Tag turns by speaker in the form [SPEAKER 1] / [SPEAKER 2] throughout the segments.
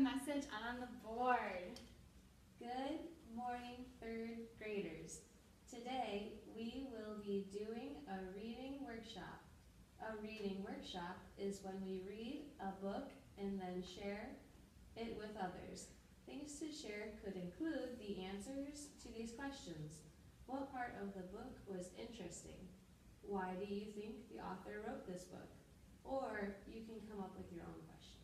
[SPEAKER 1] message on the board.
[SPEAKER 2] Good morning, third graders. Today we will be doing a reading workshop. A reading workshop is when we read a book and then share it with others. Things to share could include the answers to these questions. What part of the book was interesting? Why do you think the author wrote this book? Or you can come up with your own question.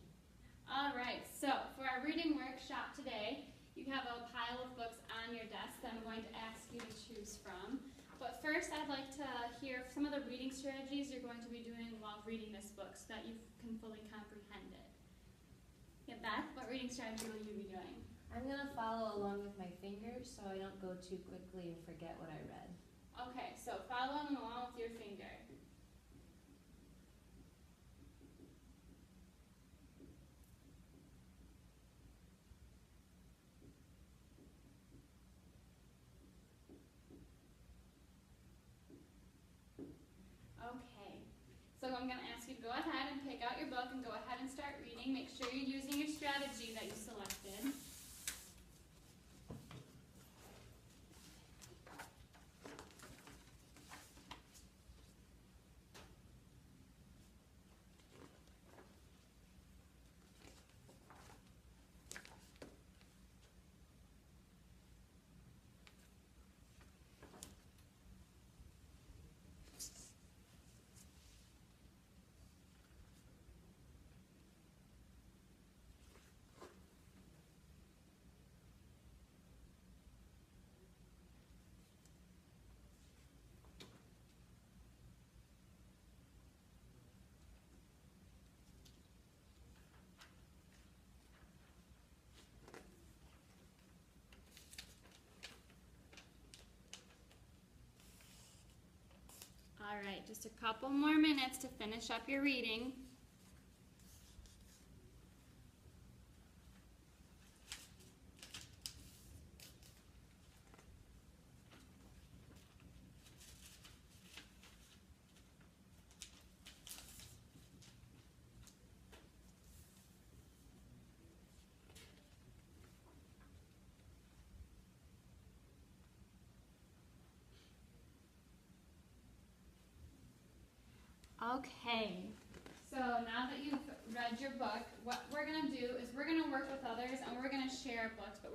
[SPEAKER 1] All right, so for our reading workshop today, you have a pile of books on your desk that I'm going to ask you to choose from. But first, I'd like to hear some of the reading strategies you're going to be doing while reading this book so that you can fully comprehend it. Yeah, Beth, what reading strategy will you be doing?
[SPEAKER 2] I'm going to follow along with my fingers so I don't go too quickly and forget what I read.
[SPEAKER 1] Okay, so following along with your finger. Okay, so I'm going to ask you to go ahead and pick out your book and go ahead and start reading. Make sure you're using your strategy that you selected. All right, just a couple more minutes to finish up your reading. Okay, so now that you've read your book, what we're going to do is we're going to work with others and we're going to share books, but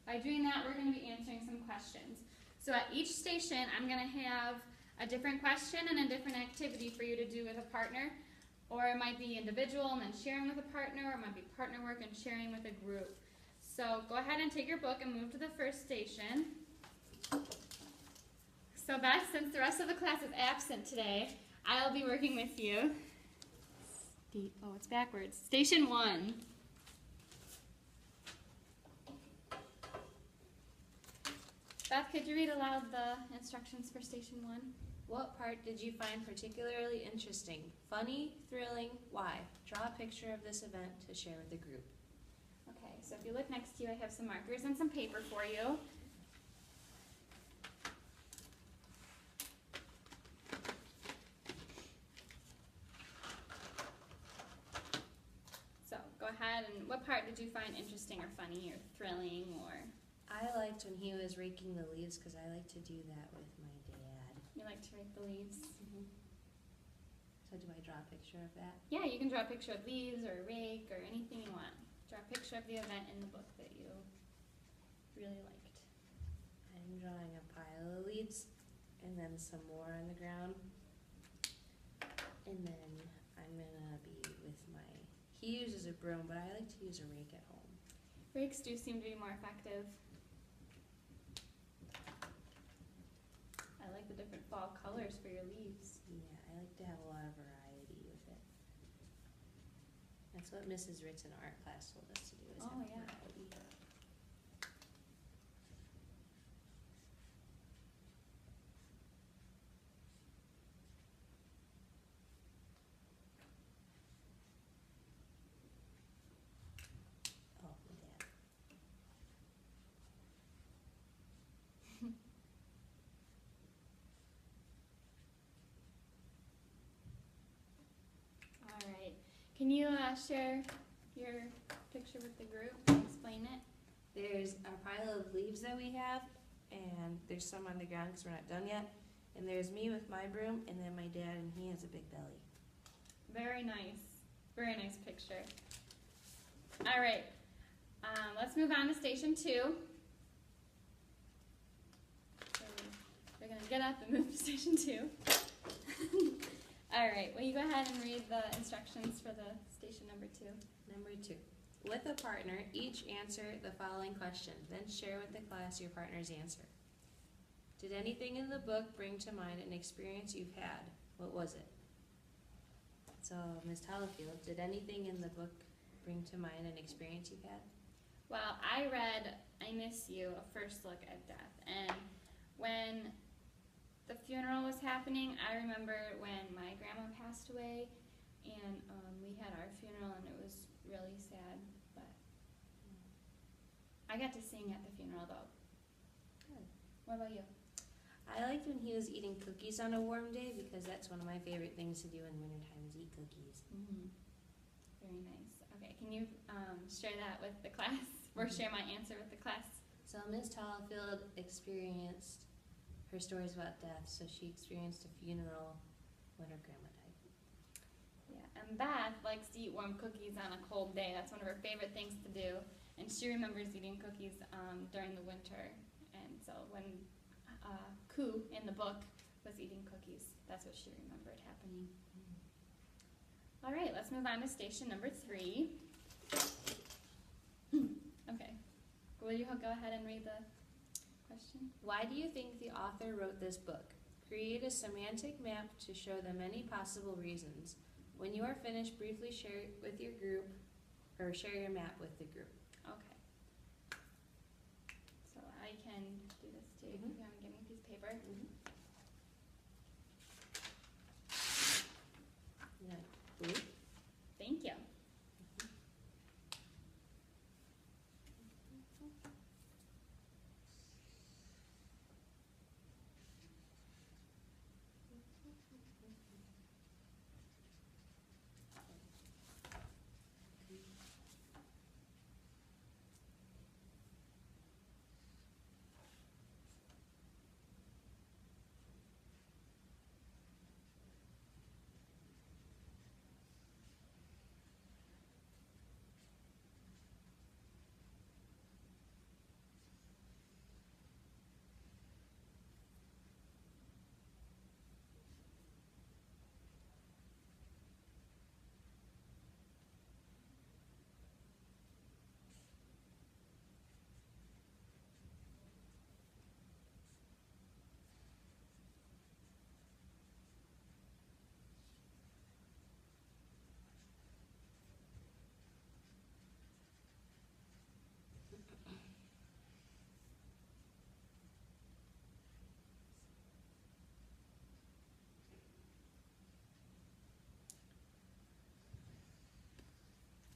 [SPEAKER 1] by doing that, we're going to be answering some questions. So at each station, I'm going to have a different question and a different activity for you to do with a partner, or it might be individual and then sharing with a partner, or it might be partner work and sharing with a group. So go ahead and take your book and move to the first station. So Beth, since the rest of the class is absent today, I'll be working with you. Oh, it's backwards. Station 1. Beth, could you read aloud the instructions for Station 1?
[SPEAKER 2] What part did you find particularly interesting? Funny, thrilling, why? Draw a picture of this event to share with the group.
[SPEAKER 1] Okay, so if you look next to you, I have some markers and some paper for you. So go ahead, and what part did you find interesting or funny or thrilling or?
[SPEAKER 2] I liked when he was raking the leaves because I like to do that with my dad.
[SPEAKER 1] You like to rake the leaves?
[SPEAKER 2] Mm-hmm. So do I draw a picture of that?
[SPEAKER 1] Yeah, you can draw a picture of leaves or a rake or anything you want. Draw a picture of the event in the book that you really liked.
[SPEAKER 2] I'm drawing a pile of leaves and then some more on the ground. And then I'm going to be with he uses a broom, but I like to use a rake at home.
[SPEAKER 1] Rakes do seem to be more effective. I like the different fall colors for your leaves.
[SPEAKER 2] Yeah, I like to have a lot of variety with it. That's what Mrs. Ritz in art class told us to do, is have variety. Oh, my dad.
[SPEAKER 1] All right. Can you share your picture with the group? Explain it.
[SPEAKER 2] There's a pile of leaves that we have, and there's some on the ground because we're not done yet. And there's me with my broom, and then my dad, and he has a big belly.
[SPEAKER 1] Very nice. Very nice picture. All right. Let's move on to station 2. So we're going to get up and move to station 2. All right. Will you go ahead and read the instructions for the station number 2?
[SPEAKER 2] Number 2. With a partner, each answer the following question, then share with the class your partner's answer. Did anything in the book bring to mind an experience you've had? What was it? So, Ms. Tollafield, did anything in the book bring to mind an experience you've had?
[SPEAKER 1] Well, I read I Miss You, A First Look at Death, and when the funeral was happening, I remember when my grandma passed away, and we had our funeral, and it was really sad, but I got to sing at the funeral, though.
[SPEAKER 2] Good.
[SPEAKER 1] What about you?
[SPEAKER 2] I liked when he was eating cookies on a warm day because that's one of my favorite things to do in wintertime is eat cookies.
[SPEAKER 1] Mm-hmm. Very nice. Okay, can you share that with the class, or share my answer with the class?
[SPEAKER 2] So Ms. Tollafield experienced her stories about death, so she experienced a funeral when her grandma died.
[SPEAKER 1] Yeah, and Beth likes to eat warm cookies on a cold day. That's one of her favorite things to do, and she remembers eating cookies during the winter. And so when Koo in the book was eating cookies, that's what she remembered happening. All right, let's move on to station number 3. Okay, will you go ahead and read the question?
[SPEAKER 2] Why do you think the author wrote this book? Create a semantic map to show the many possible reasons. When you are finished, briefly share it with your group, or share your map with the group.
[SPEAKER 1] Okay. So I can do this too. If you want to give me a piece of paper.
[SPEAKER 2] Yeah. Blue?
[SPEAKER 1] Thank you.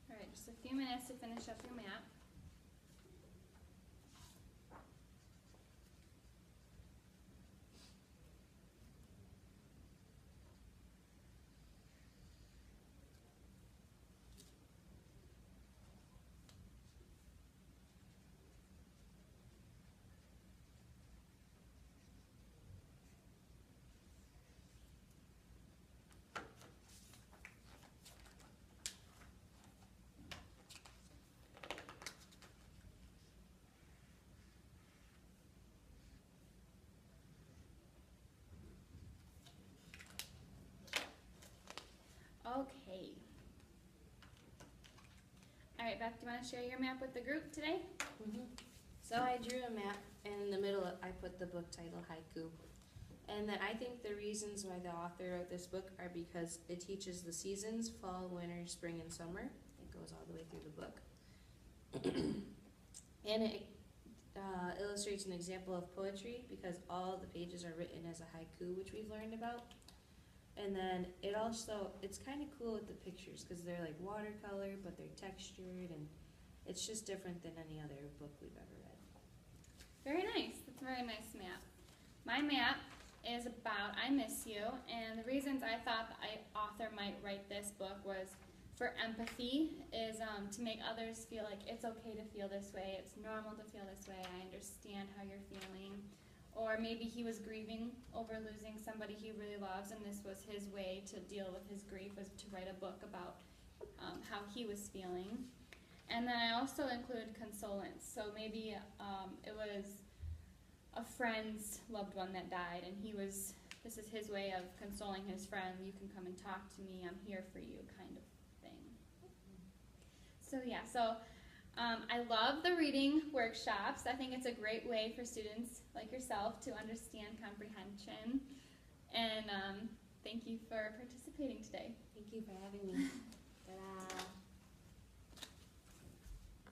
[SPEAKER 1] All right, just a few minutes to finish up your map. Okay. All right, Beth, do you want to share your map with the group today?
[SPEAKER 2] So I drew a map, and in the middle I put the book title Haiku. And then I think the reasons why the author wrote this book are because it teaches the seasons, fall, winter, spring, and summer. It goes all the way through the book. And it illustrates an example of poetry because all the pages are written as a haiku, which we've learned about. And then it also, it's kind of cool with the pictures because they're like watercolor, but they're textured, and it's just different than any other book we've ever read.
[SPEAKER 1] Very nice. That's a very nice map. My map is about I Miss You, and the reasons I thought the author might write this book was for empathy is to make others feel like it's okay to feel this way, it's normal to feel this way, I understand how you're feeling. Or maybe he was grieving over losing somebody he really loves, and this was his way to deal with his grief, was to write a book about how he was feeling. And then I also include consolence. So maybe it was a friend's loved one that died, and this is his way of consoling his friend. You can come and talk to me, I'm here for you, kind of thing. So yeah, I love the reading workshops. I think it's a great way for students like yourself to understand comprehension. And thank you for participating today.
[SPEAKER 2] Thank you for having me. Ta-da.